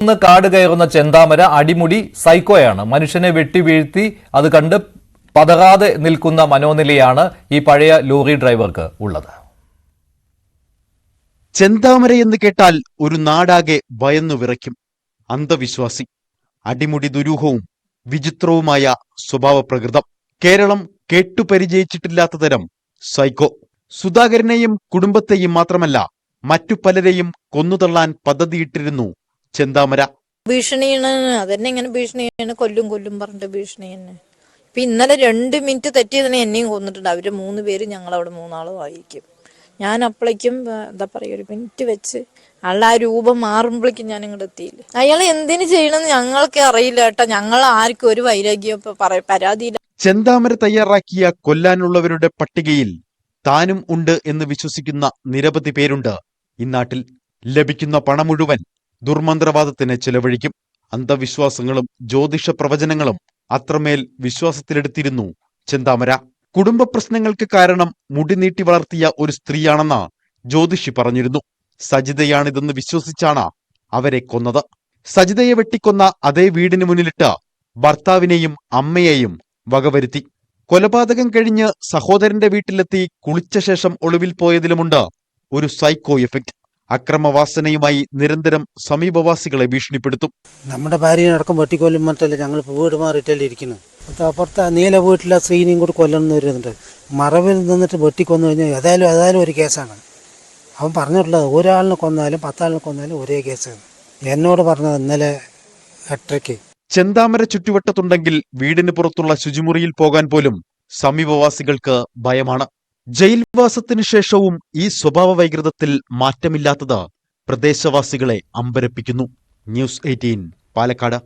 ഇന്ന് കാട് കയറുന്ന ചെന്താമര അടിമുടി സൈക്കോയാണ്. മനുഷ്യനെ വെട്ടിവീഴ്ത്തി അത് കണ്ട് പതറാതെ നിൽക്കുന്ന മനോനിലയാണ് ഈ പഴയ ലോറി ഡ്രൈവർക്ക് ഉള്ളത്. ചെന്താമര എന്ന് കേട്ടാൽ ഒരു നാടാകെ ഭയന്നു വിറയ്ക്കും. അന്ധവിശ്വാസി, അടിമുടി ദുരൂഹവും വിചിത്രവുമായ സ്വഭാവപ്രകൃതം. കേരളം കേട്ടുപരിചയിച്ചിട്ടില്ലാത്ത തരം സൈക്കോ. സുധാകരനെയും കുടുംബത്തെയും മാത്രമല്ല മറ്റു പലരെയും കൊന്നുതള്ളാൻ പദ്ധതിയിട്ടിരുന്നു ചെന്താമര. ഭീഷണിയാണ്, അതന്നെ ഇങ്ങനെ ഭീഷണിയാണ്, കൊല്ലും പറഞ്ഞിട്ട് ഭീഷണി തന്നെ. ഇപ്പൊ ഇന്നലെ 2 മിനിറ്റ് തെറ്റിയതിനെ എന്നെയും കൊന്നിട്ടുണ്ട്. അവര് 3 പേര്, ഞങ്ങളവിടെ 3 വായിക്കും. ഞാൻ അപ്പോഴേക്കും എന്താ പറയുക, 1 മിനിറ്റ് വെച്ച് അയാൾ ആ രൂപം മാറുമ്പോഴേക്കും ഞാൻ ഇങ്ങോട്ട് എത്തിയില്ല. അയാൾ എന്തിനു ചെയ്യണമെന്ന് ഞങ്ങൾക്ക് അറിയില്ല കേട്ടോ. ഞങ്ങൾ ആർക്കും ഒരു വൈരാഗ്യം പരാതിയില്ല. ചെന്താമര തയ്യാറാക്കിയ കൊല്ലാനുള്ളവരുടെ പട്ടികയിൽ താനും ഉണ്ട് എന്ന് വിശ്വസിക്കുന്ന നിരവധി പേരുണ്ട് ഇന്നാട്ടിൽ. ലഭിക്കുന്ന പണം മുഴുവൻ ദുർമന്ത്രവാദത്തിന് ചെലവഴിക്കും. അന്ധവിശ്വാസങ്ങളും ജ്യോതിഷ പ്രവചനങ്ങളും അത്രമേൽ വിശ്വാസത്തിലെടുത്തിരുന്നു ചെന്താമര. കുടുംബ പ്രശ്നങ്ങൾക്ക് കാരണം മുടി നീട്ടി വളർത്തിയ ഒരു സ്ത്രീയാണെന്ന് ജ്യോതിഷി പറഞ്ഞിരുന്നു. സജിതയാണിതെന്ന് വിശ്വസിച്ചാണ് അവരെ കൊന്നത്. സജിതയെ വെട്ടിക്കൊന്ന അതേ വീടിന് മുന്നിലിട്ട് ഭർത്താവിനെയും അമ്മയെയും വകവരുത്തി. കൊലപാതകം കഴിഞ്ഞ് സഹോദരന്റെ വീട്ടിലെത്തി കുളിച്ച ശേഷം ഒളിവിൽ പോയതിലുമുണ്ട് ഒരു സൈക്കോ എഫക്റ്റ്. അക്രമവാസനയുമായി നിരന്തരം സമീപവാസികളെ ഭീഷണിപ്പെടുത്തും. നമ്മുടെ ഭാര്യയെ അടക്കം വെട്ടിക്കൊല്ലും മറ്റല്ലേ ഞങ്ങൾ വീട് മാറിയിട്ടല്ലേ ഇരിക്കുന്നത്. അപ്പുറത്തെ നീല വീട്ടിലെ സ്ത്രീനെയും കൂടി കൊല്ലണമെന്ന് വരുന്നുണ്ട്. മറവിൽ നിന്നിട്ട് വെട്ടിക്കൊന്നു കഴിഞ്ഞാൽ ഏതായാലും ഒരു കേസാണ്. അവൻ പറഞ്ഞിട്ടുള്ളത് ഒരാളിനെ കൊന്നാലും 10 ആളിനെ കൊന്നാലും ഒരേ കേസാണ്. എന്നോട് പറഞ്ഞത് ഇന്നലെ 8:30. ചെന്താമര ചുറ്റുവട്ടത്തുണ്ടെങ്കിൽ വീടിന് പുറത്തുള്ള ശുചിമുറിയിൽ പോകാൻ പോലും സമീപവാസികൾക്ക് ഭയമാണ്. ജയിൽവാസത്തിനു ശേഷവും ഈ സ്വഭാവ വൈകൃതത്തിൽ മാറ്റമില്ലാത്തത് പ്രദേശവാസികളെ അമ്പരപ്പിക്കുന്നു. ന്യൂസ് 18 പാലക്കാട്.